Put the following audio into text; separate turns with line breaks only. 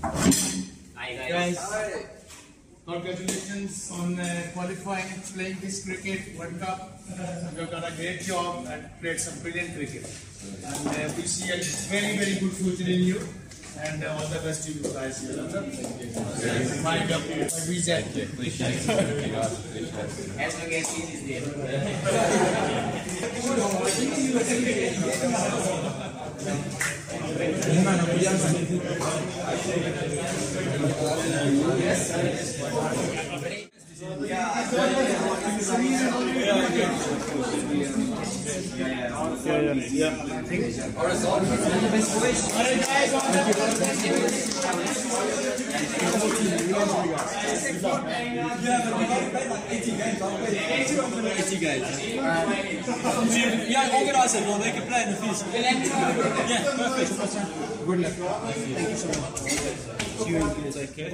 Hi guys. Congratulations on qualifying, playing this cricket World Cup. You've done a great job and played some brilliant cricket. And we see a very, very good future in you. And all the best to you guys here. Mind up your visa.
As long as he is there.
Yeah, organise it, well, they can play in the fees. Yeah, perfect.
Good luck.
Thank you so much. See you in a second.